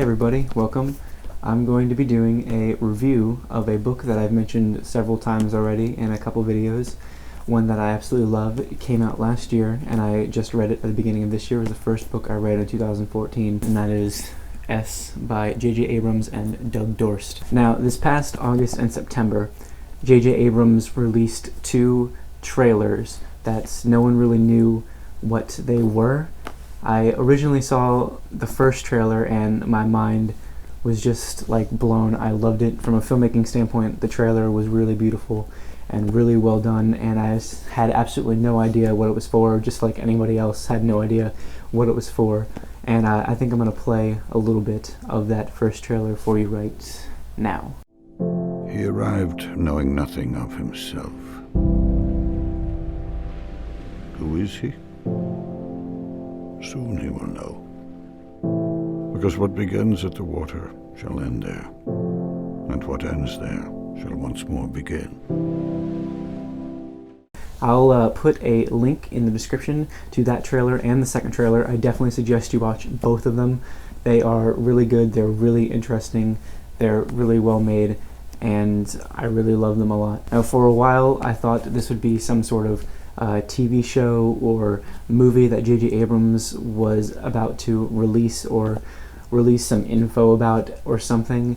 everybody, welcome. I'm going to be doing a review of a book that I've mentioned several times already in a couple videos. One that I absolutely love. It came out last year and I just read it at the beginning of this year. It was the first book I read in 2014, and that is S by J.J. Abrams and Doug Dorst. Now, this past August and September, J.J. Abrams released two trailers that no one really knew what they were. I originally saw the first trailer and my mind was just like blown. I loved it. From a filmmaking standpoint, the trailer was really beautiful and really well done, and I had absolutely no idea what it was for, just like anybody else had no idea what it was for. And I think I'm going to play a little bit of that first trailer for you right now. He arrived knowing nothing of himself. Who is he? Soon he will know. Because what begins at the water shall end there, and what ends there shall once more begin. I'll put a link in the description to that trailer and the second trailer. I definitely suggest you watch both of them. They are really good, they're really interesting, they're really well made, and I really love them a lot. Now, for a while I thought this would be some sort of TV show or movie that J.J. Abrams was about to release or release some info about or something.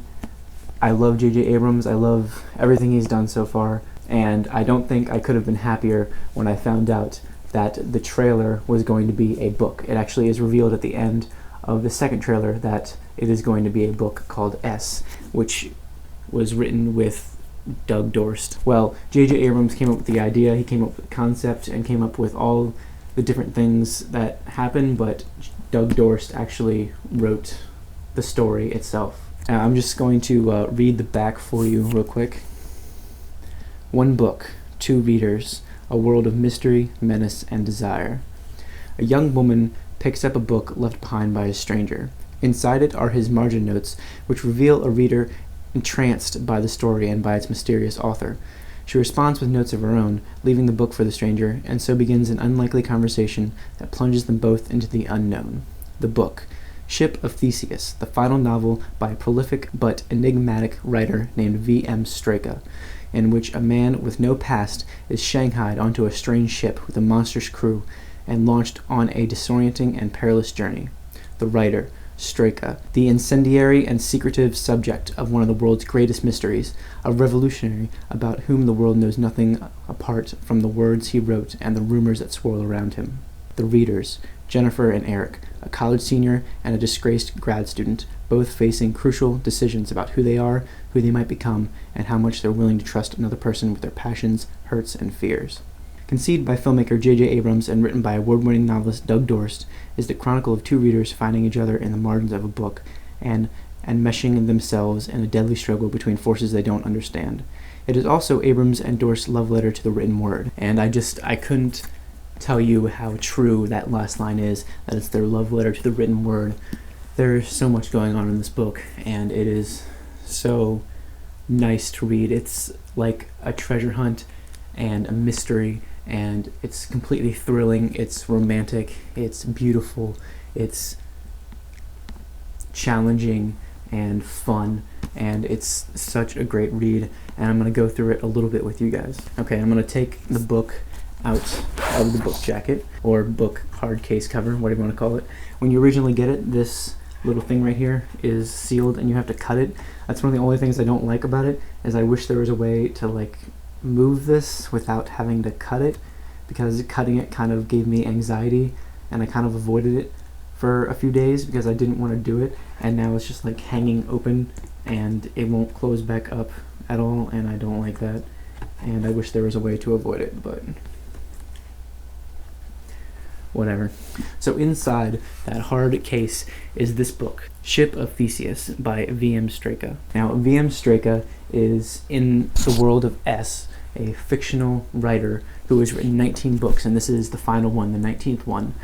I love J.J. Abrams. I love everything he's done so far, and I don't think I could have been happier when I found out that the trailer was going to be a book. It actually is revealed at the end of the second trailer that it is going to be a book called S, which was written with Doug Dorst. Well, J.J. Abrams came up with the idea, he came up with the concept, and came up with all the different things that happened, but Doug Dorst actually wrote the story itself. Now, I'm just going to read the back for you real quick. One book, two readers, a world of mystery, menace, and desire. A young woman picks up a book left behind by a stranger. Inside it are his margin notes, which reveal a reader entranced by the story and by its mysterious author. She responds with notes of her own, leaving the book for the stranger, and so begins an unlikely conversation that plunges them both into the unknown. The book, Ship of Theseus, the final novel by a prolific but enigmatic writer named V.M. Straka, in which a man with no past is shanghaied onto a strange ship with a monstrous crew and launched on a disorienting and perilous journey. The writer, Straka, the incendiary and secretive subject of one of the world's greatest mysteries, a revolutionary about whom the world knows nothing apart from the words he wrote and the rumors that swirl around him. The readers, Jennifer and Eric, a college senior and a disgraced grad student, both facing crucial decisions about who they are, who they might become, and how much they're willing to trust another person with their passions, hurts, and fears. Conceived by filmmaker J.J. Abrams and written by award-winning novelist Doug Dorst, is the chronicle of two readers finding each other in the margins of a book and enmeshing themselves in a deadly struggle between forces they don't understand. It is also Abrams and Dorst's love letter to the written word, and I couldn't tell you how true that last line is, that it's their love letter to the written word. There's so much going on in this book, and it is so nice to read. It's like a treasure hunt and a mystery, and it's completely thrilling, it's romantic, it's beautiful, it's challenging and fun, and it's such a great read, and I'm going to go through it a little bit with you guys. Okay, I'm going to take the book out of the book jacket, or book hard case cover, whatever you want to call it. When you originally get it, this little thing right here is sealed and you have to cut it. That's one of the only things I don't like about it, is I wish there was a way to like move this without having to cut it, because cutting it kind of gave me anxiety and I kind of avoided it for a few days because I didn't want to do it, and now it's just like hanging open and it won't close back up at all, and I don't like that, and I wish there was a way to avoid it, but whatever. So inside that hard case is this book, Ship of Theseus by V.M. Straka. Now, V.M. Straka is in the world of S, a fictional writer who has written 19 books, and this is the final one, the 19th one,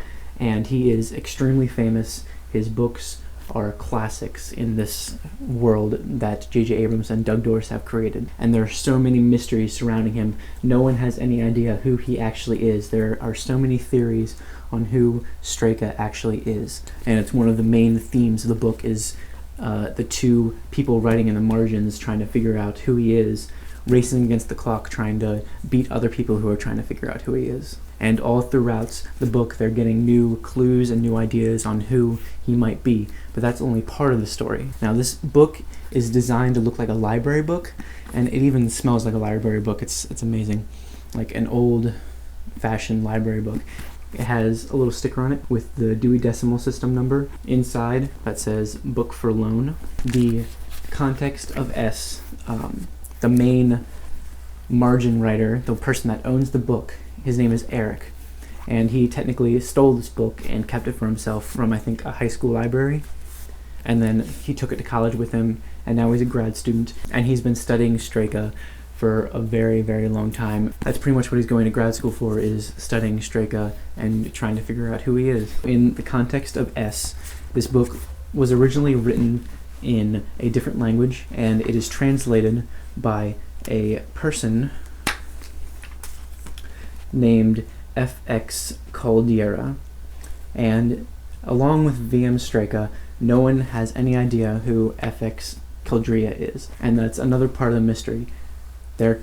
and he is extremely famous. His books are classics in this world that J.J. Abrams and Doug Dorst have created. And there are so many mysteries surrounding him. No one has any idea who he actually is. There are so many theories on who Straka actually is. And it's one of the main themes of the book is the two people writing in the margins trying to figure out who he is, racing against the clock, trying to beat other people who are trying to figure out who he is. And all throughout the book, they're getting new clues and new ideas on who he might be, but that's only part of the story. Now, this book is designed to look like a library book, and it even smells like a library book. It's amazing, like an old-fashioned library book. It has a little sticker on it with the Dewey Decimal System number inside that says "Book for Loan." The context of S, the main margin writer, the person that owns the book, his name is Eric, and he technically stole this book and kept it for himself from, I think, a high school library, and then he took it to college with him, and now he's a grad student, and he's been studying Streka for a very, very long time. That's pretty much what he's going to grad school for, is studying Streka and trying to figure out who he is. In the context of S, this book was originally written in a different language, and it is translated by a person named F.X. Caldera. And along with V.M. Streka, no one has any idea who F.X. Caldera is. And that's another part of the mystery. They're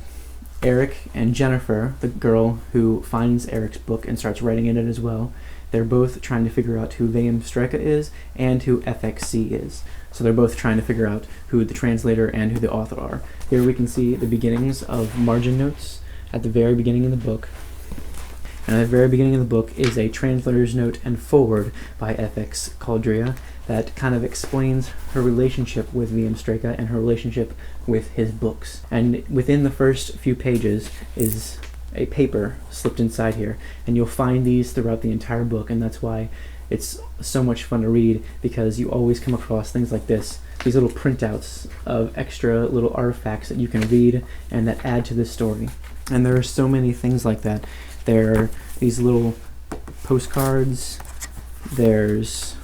Eric and Jennifer, the girl who finds Eric's book and starts writing in it as well. They're both trying to figure out who V.M. Streka is and who FXC is. So they're both trying to figure out who the translator and who the author are. Here we can see the beginnings of margin notes at the very beginning of the book. And at the very beginning of the book is a translator's note and foreword by F.X. Caldera that kind of explains her relationship with V.M. Streka and her relationship with his books. And within the first few pages is a paper slipped inside here, and you'll find these throughout the entire book, and that's why it's so much fun to read, because you always come across things like this, these little printouts of extra little artifacts that you can read and that add to this story. And there are so many things like that. There are these little postcards, there's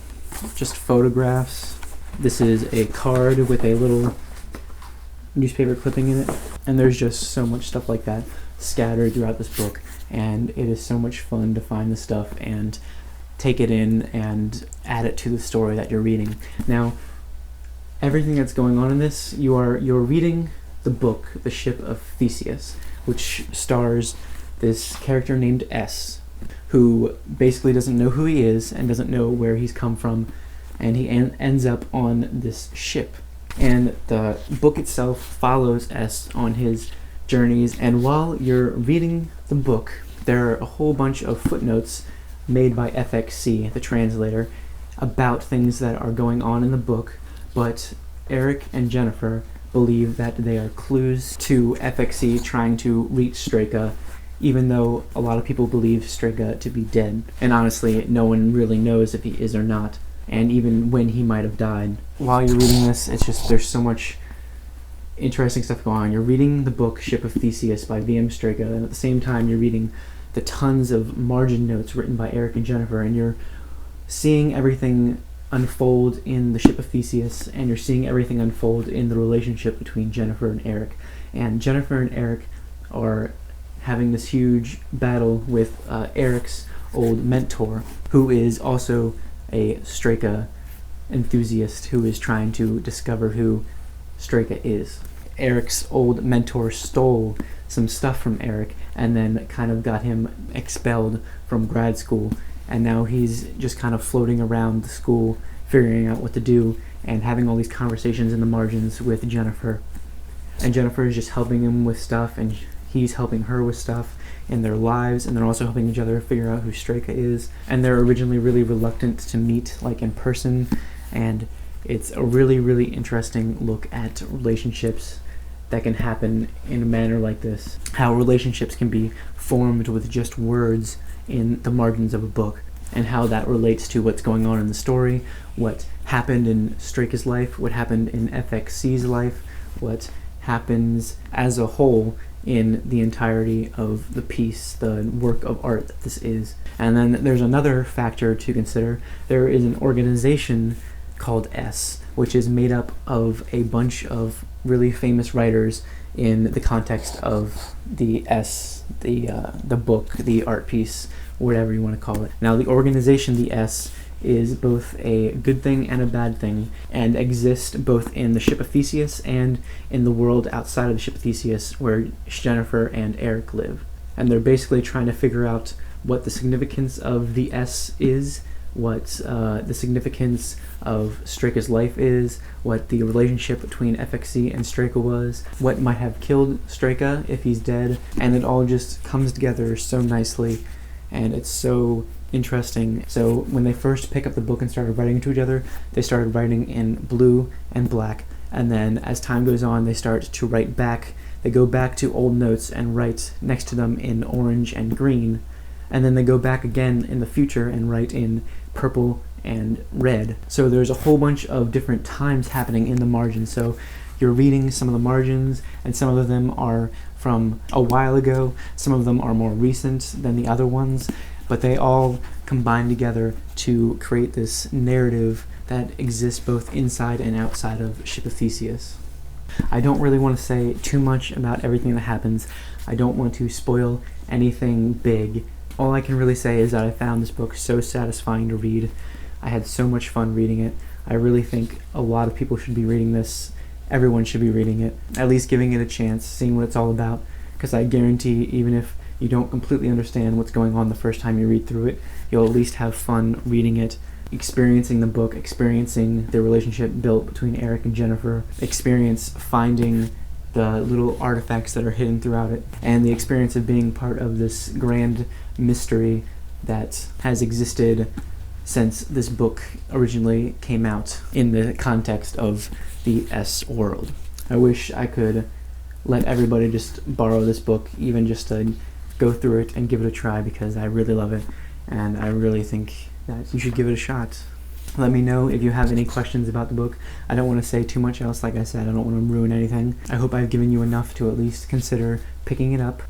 just photographs. This is a card with a little newspaper clipping in it, and there's just so much stuff like that scattered throughout this book, and it is so much fun to find the stuff and take it in and add it to the story that you're reading. Now, everything that's going on in this, you're reading the book, The Ship of Theseus, which stars this character named S, who basically doesn't know who he is and doesn't know where he's come from, and he ends up on this ship. And the book itself follows S on his journeys, and while you're reading the book, there are a whole bunch of footnotes made by FXC, the translator, about things that are going on in the book, but Eric and Jennifer believe that they are clues to FXC trying to reach Streka, even though a lot of people believe Streka to be dead. And honestly, no one really knows if he is or not, and even when he might have died. While you're reading this, it's just, there's so much interesting stuff going on. You're reading the book Ship of Theseus by V.M. Streka, and at the same time you're reading the tons of margin notes written by Eric and Jennifer, and you're seeing everything unfold in the Ship of Theseus, and you're seeing everything unfold in the relationship between Jennifer and Eric. And Jennifer and Eric are having this huge battle with Eric's old mentor, who is also a Streka enthusiast who is trying to discover who Streka is. Eric's old mentor stole some stuff from Eric and then kind of got him expelled from grad school, and now he's just kind of floating around the school figuring out what to do and having all these conversations in the margins with Jennifer. And Jennifer is just helping him with stuff, and he's helping her with stuff in their lives, and they're also helping each other figure out who Streka is. And they're originally really reluctant to meet, like, in person, and it's a really, really interesting look at relationships that can happen in a manner like this. How relationships can be formed with just words in the margins of a book, and how that relates to what's going on in the story, what happened in Streka's life, what happened in FXC's life, what happens as a whole in the entirety of the piece, the work of art that this is. And then there's another factor to consider. There is an organization called S, which is made up of a bunch of really famous writers in the context of the S, the book, the art piece, whatever you want to call it. Now, the organization, the S, is both a good thing and a bad thing, and exist both in the ship of Theseus and in the world outside of the ship of Theseus where Jennifer and Eric live. And they're basically trying to figure out what the significance of the S is, what the significance of Straika's life is, what the relationship between FXC and Straika was, what might have killed Straika if he's dead, and it all just comes together so nicely, and it's so interesting. So when they first pick up the book and started writing to each other, they started writing in blue and black, and then as time goes on, they start to write back. They go back to old notes and write next to them in orange and green, and then they go back again in the future and write in purple and red. So there's a whole bunch of different times happening in the margins. So you're reading some of the margins, and some of them are from a while ago, some of them are more recent than the other ones, but they all combine together to create this narrative that exists both inside and outside of Ship of Theseus. I don't really want to say too much about everything that happens. I don't want to spoil anything big. All I can really say is that I found this book so satisfying to read. I had so much fun reading it. I really think a lot of people should be reading this. Everyone should be reading it, at least giving it a chance, seeing what it's all about, because I guarantee even if you don't completely understand what's going on the first time you read through it, you'll at least have fun reading it, experiencing the book, experiencing the relationship built between Eric and Jennifer, experience finding the little artifacts that are hidden throughout it, and the experience of being part of this grand mystery that has existed since this book originally came out in the context of the S world. I wish I could let everybody just borrow this book, even just to go through it and give it a try, because I really love it, and I really think that you should give it a shot. Let me know if you have any questions about the book. I don't want to say too much else, like I said, I don't want to ruin anything. I hope I've given you enough to at least consider picking it up.